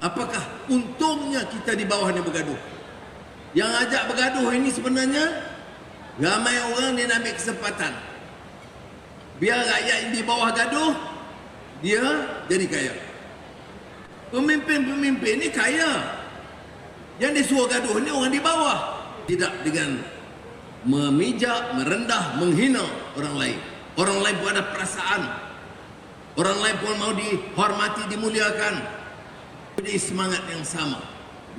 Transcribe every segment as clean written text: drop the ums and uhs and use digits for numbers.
Apakah untungnya kita di bawah ni bergaduh? Yang ajak bergaduh ini sebenarnya ramai orang dia nak ambil kesempatan. Biar rakyat yang di bawah gaduh, dia jadi kaya. Pemimpin-pemimpin ni kaya. Yang disuruh gaduh ni orang di bawah. Tidak dengan memijak, merendah, menghina orang lain. Orang lain pun ada perasaan. Orang lain pun mau dihormati, dimuliakan. Jadi semangat yang sama.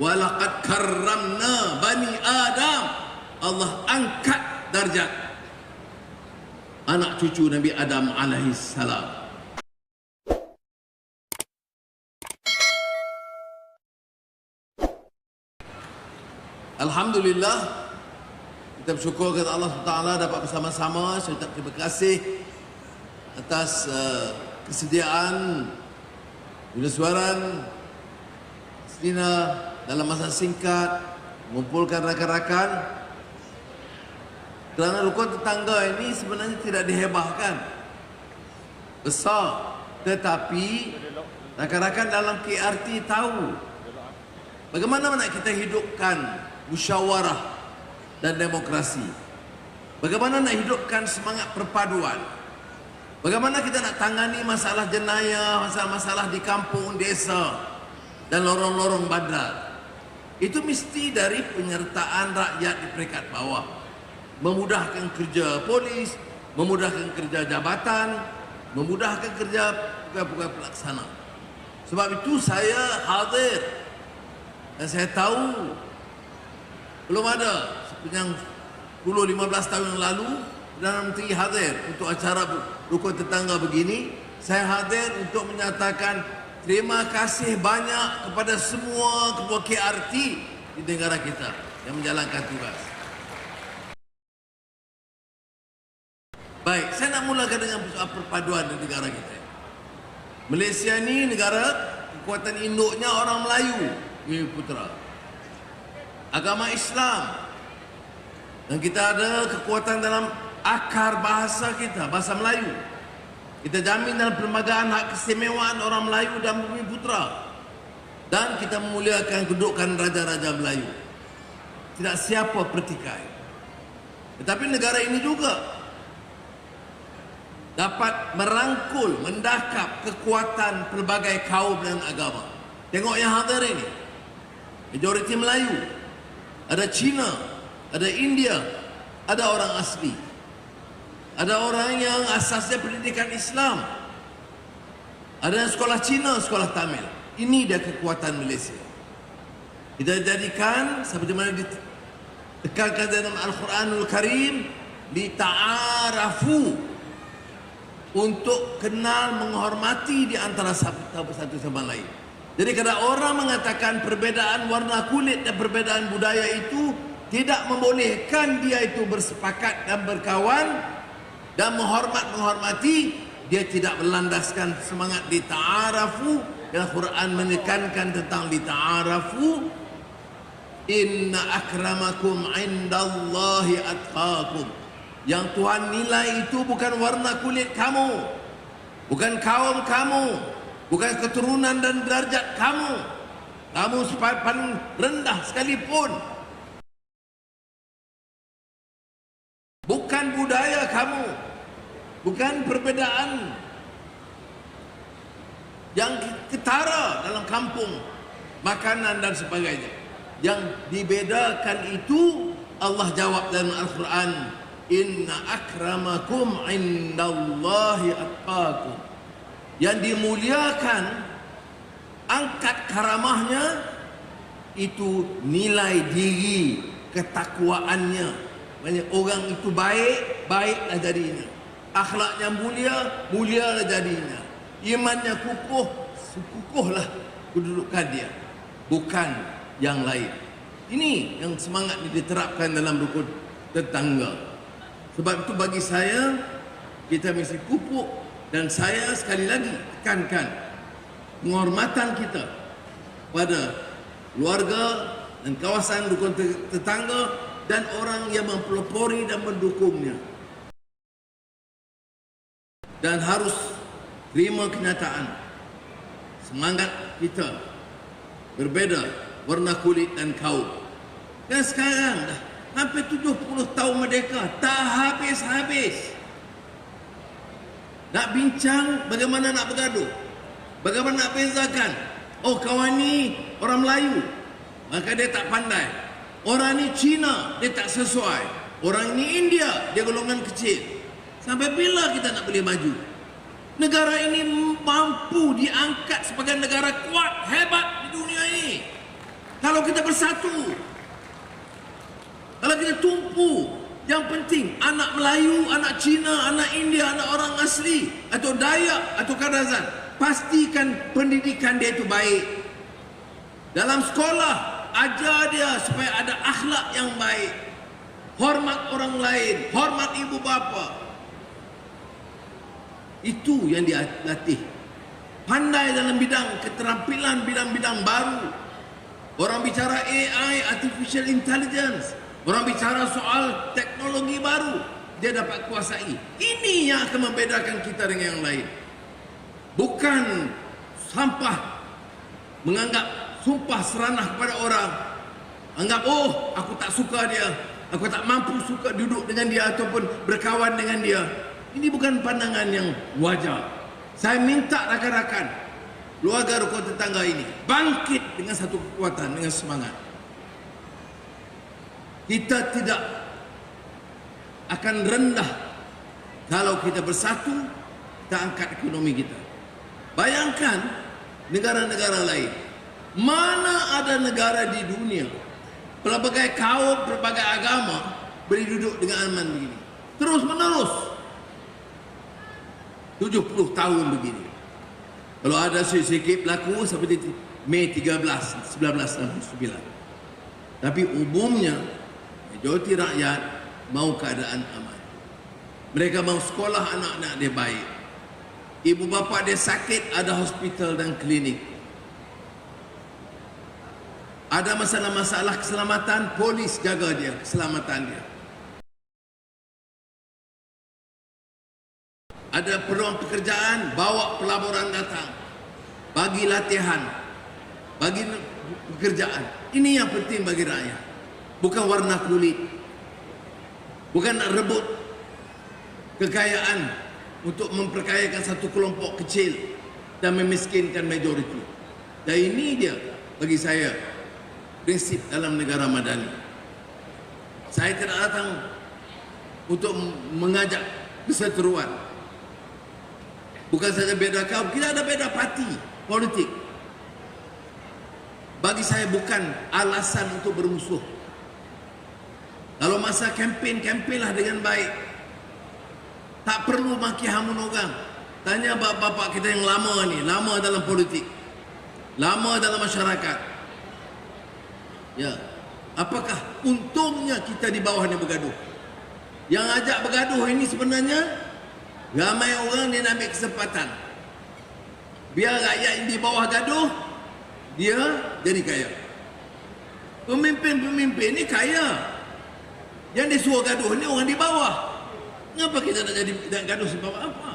Walaqad karramna bani Adam. Allah angkat darjat anak cucu Nabi Adam alaihi salam. Alhamdulillah, kita bersyukur kepada Allah SWT dapat bersama-sama. Saya ucap terima kasih atas kesediaan Yunusuaran Sina dalam masa singkat mengumpulkan rakan-rakan, kerana rukun tetangga ini sebenarnya tidak dihebahkan besar, tetapi rakan-rakan dalam KRT tahu bagaimana nak kita hidupkan musyawarah dan demokrasi. Bagaimana nak hidupkan semangat perpaduan. Bagaimana kita nak tangani masalah jenayah, masalah-masalah di kampung, desa dan lorong-lorong bandar. Itu mesti dari penyertaan rakyat di peringkat bawah. Memudahkan kerja polis, memudahkan kerja jabatan, memudahkan kerja pegawai-pegawai pelaksana. Sebab itu saya hadir dan saya tahu belum ada sepanjang 10-15 tahun yang lalu Perdana Menteri hadir untuk acara rukun tetangga begini. Saya hadir untuk menyatakan terima kasih banyak kepada semua ketua KRT di negara kita yang menjalankan tugas. Baik, saya nak mulakan dengan soal perpaduan di negara kita. Malaysia ni negara kekuatan induknya orang Melayu, Putra. Agama Islam. Dan kita ada kekuatan dalam akar bahasa kita, bahasa Melayu. Kita jamin dalam perlembagaan hak keistimewaan orang Melayu dan Bumiputra. Dan kita memuliakan kedudukan raja-raja Melayu. Tidak siapa pertikai. Tetapi negara ini juga dapat merangkul, mendakap kekuatan pelbagai kaum dan agama. Tengok yang hadir ini. Majoriti Melayu. Ada Cina, ada India, ada orang asli. Ada orang yang asasnya pendidikan Islam. Ada yang sekolah Cina, sekolah Tamil. Ini dia kekuatan Malaysia. Kita jadikan seperti mana ditekankan dalam Al-Quranul Karim, lita'arafu, untuk kenal menghormati di antara satu sama lain. Jadi kalau orang mengatakan perbezaan warna kulit dan perbezaan budaya itu tidak membolehkan dia itu bersepakat dan berkawan dan menghormati, dia tidak berlandaskan semangat lita'arafu. Dan Quran menekankan tentang lita'arafu, inna akramakum indallahi atqakum. Yang Tuhan nilai itu bukan warna kulit kamu, bukan kaum kamu, bukan keturunan dan derajat kamu. Kamu paling rendah sekalipun. Bukan budaya kamu, bukan perbedaan yang ketara dalam kampung, makanan dan sebagainya. Yang dibedakan itu Allah jawab dalam Al-Quran, inna akramakum indallahi atqakum. Yang dimuliakan, angkat karamahnya, itu nilai diri, ketakwaannya. Banyak orang itu baik, baiklah jadinya. Akhlaknya mulia, mulialah jadinya. Imannya kukuh, kukuhlah kedudukan dia. Bukan yang lain. Ini yang semangat diterapkan dalam rukun tetangga. Sebab itu bagi saya, kita mesti pupuk. Dan saya sekali lagi tekankan penghormatan kita pada keluarga dan kawasan rukun tetangga dan orang yang mempelopori dan mendukungnya. Dan harus terima kenyataan semangat kita berbeza warna kulit dan kaum. Dan sekarang dah hampir 70 tahun merdeka, tak habis-habis. Nak bincang bagaimana nak bergaduh, bagaimana nak bezakan. Oh, kawan ni orang Melayu, maka dia tak pandai. Orang ni Cina, dia tak sesuai. Orang ni India, dia golongan kecil. Sampai bila kita nak boleh maju? Negara ini mampu diangkat sebagai negara kuat, hebat di dunia ini kalau kita bersatu, kalau kita tumpu. Yang penting anak Melayu, anak Cina, anak India, anak orang asli atau Dayak atau Kadazan, pastikan pendidikan dia itu baik. Dalam sekolah ajar dia supaya ada akhlak yang baik, hormat orang lain, hormat ibu bapa. Itu yang dilatih. Pandai dalam bidang keterampilan, bidang-bidang baru. Orang bicara AI, artificial intelligence, orang bicara soal teknologi baru, dia dapat kuasai. Ini yang akan membedakan kita dengan yang lain. Bukan sampah, menganggap sumpah seranah kepada orang. Anggap, oh, aku tak suka dia, aku tak mampu suka duduk dengan dia ataupun berkawan dengan dia. Ini bukan pandangan yang wajar. Saya minta rakan-rakan, keluarga rukun tetangga ini bangkit dengan satu kekuatan, dengan semangat. Kita tidak akan rendah kalau kita bersatu, kita angkat ekonomi kita. Bayangkan negara-negara lain. Mana ada negara di dunia pelbagai kaum, pelbagai agama boleh duduk dengan aman begini, terus menerus 70 tahun begini. Kalau ada sikit berlaku seperti Mei 13, 1969. Tapi umumnya majoriti rakyat mau keadaan aman. Mereka mau sekolah anak-anak dia baik. Ibu bapa dia sakit, ada hospital dan klinik. Ada masalah-masalah keselamatan, polis jaga dia, keselamatan dia. Ada peluang pekerjaan, bawa pelaburan datang, bagi latihan, bagi pekerjaan. Ini yang penting bagi rakyat. Bukan warna kulit, bukan nak rebut kekayaan untuk memperkayakan satu kelompok kecil dan memiskinkan majoriti. Dan ini dia bagi saya prinsip dalam negara madani. Saya tidak datang untuk mengajak perseteruan. Bukan saja beda kaum, kita ada beda parti politik. Bagi saya bukan alasan untuk bermusuh. Kalau masa kempen, kempenlah dengan baik. Tak perlu maki hamun orang. Tanya bapak-bapak kita yang lama ni, lama dalam politik, lama dalam masyarakat. Ya, apakah untungnya kita di bawah ni bergaduh? Yang ajak bergaduh ini sebenarnya ramai orang dia nak ambil kesempatan. Biar rakyat yang di bawah gaduh, dia jadi kaya. Pemimpin-pemimpin ni kaya. Yang disuruh gaduh ni orang di bawah. Kenapa kita nak jadi nak gaduh sebab apa?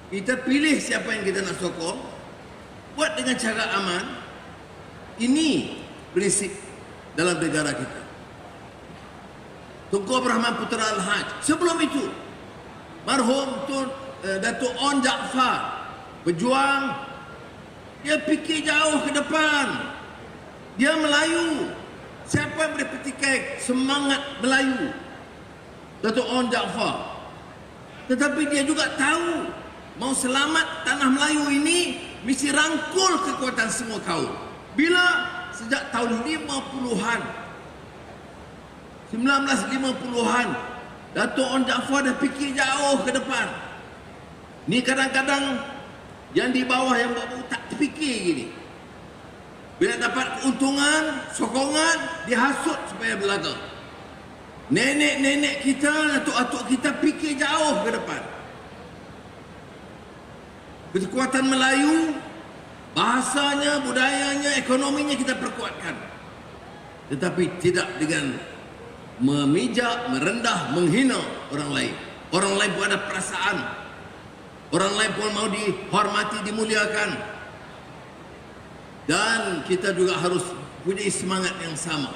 Kita pilih siapa yang kita nak sokong, buat dengan cara aman. Ini prinsip dalam negara kita. Tunku Abdul Rahman Putra Al-Haj. Sebelum itu, marhum Datuk On Jaafar berjuang. Dia fikir jauh ke depan. Dia Melayu. Siapa yang boleh petikai semangat Melayu? Datuk On Jaafar. Tetapi dia juga tahu, mau selamat tanah Melayu ini mesti rangkul kekuatan semua kaum. Bila? Sejak tahun 50-an, 1950-an, Datuk On Jaafar dah fikir jauh ke depan. Ni kadang-kadang yang di bawah yang tak terfikir gini. Bila dapat keuntungan, sokongan, dihasut supaya berlaga. Nenek-nenek kita, atuk-atuk kita fikir jauh ke depan. Kekuatan Melayu, bahasanya, budayanya, ekonominya kita perkuatkan. Tetapi tidak dengan memijak, merendah, menghina orang lain. Orang lain pun ada perasaan. Orang lain pun mau dihormati, dimuliakan. Dan kita juga harus punya semangat yang sama.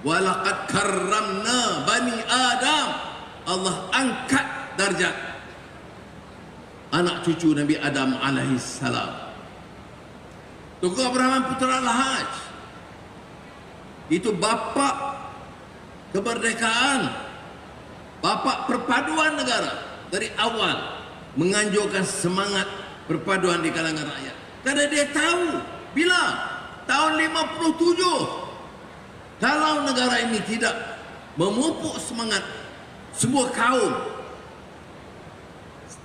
Walaqad karramna bani Adam. Allah angkat darjat anak cucu Nabi Adam alaihi salam. Tunku Abraham Putra Al-Haj itu bapa kemerdekaan, bapa perpaduan negara. Dari awal menganjurkan semangat perpaduan di kalangan rakyat. Karena dia tahu bila tahun 57 kalau negara ini tidak memupuk semangat sebuah kaum,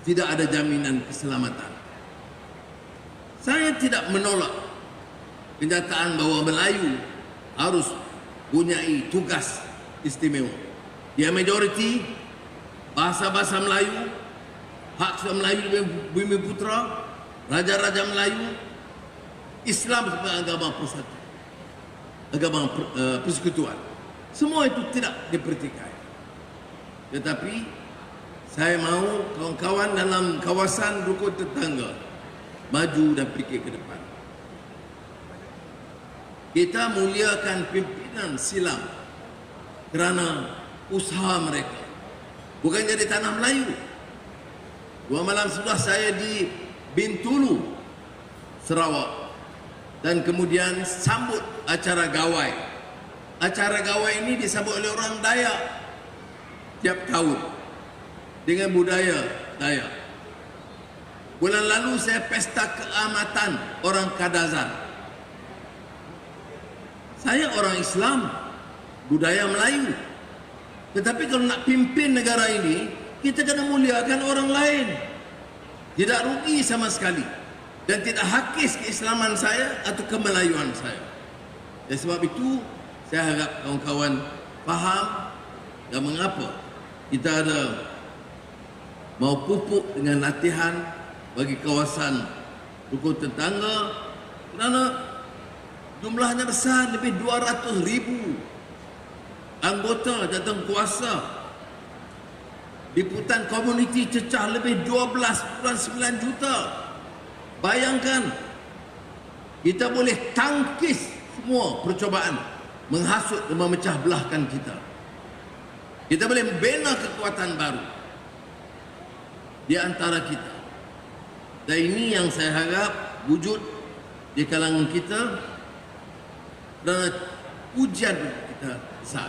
tidak ada jaminan keselamatan. Saya tidak menolak kenyataan bahwa Melayu harus punyai tugas istimewa. Dia majoriti bahasa-bahasa Melayu, hak Melayu di Bumi Putra, raja-raja Melayu, Islam sebagai agama persatu, agama persekutuan. Semua itu tidak dipertikai. Tetapi saya mau kawan-kawan dalam kawasan rukun tetangga maju dan fikir ke depan. Kita muliakan pimpinan silam kerana usaha mereka, bukan jadi tanah Melayu. 2 malam sudah saya di Bintulu, Sarawak, dan kemudian sambut acara gawai. Acara gawai ini disambut oleh orang Dayak tiap tahun dengan budaya Dayak. Bulan lalu saya pesta keamatan orang Kadazan. Saya orang Islam, budaya Melayu. Tetapi kalau nak pimpin negara ini, kita kena muliakan orang lain. Tidak rugi sama sekali. Dan tidak hakis keislaman saya atau kemelayuan saya. Dan sebab itu, saya harap kawan-kawan faham dan mengapa kita ada mau pupuk dengan latihan bagi kawasan rukun tetangga, kerana jumlahnya besar, lebih 200,000 anggota datang kuasa. Liputan komuniti cecah lebih 12.9 juta. Bayangkan, kita boleh tangkis semua percobaan menghasut dan memecah belahkan kita. Kita boleh membina kekuatan baru di antara kita. Dan ini yang saya harap wujud di kalangan kita, dan ujian kita besar.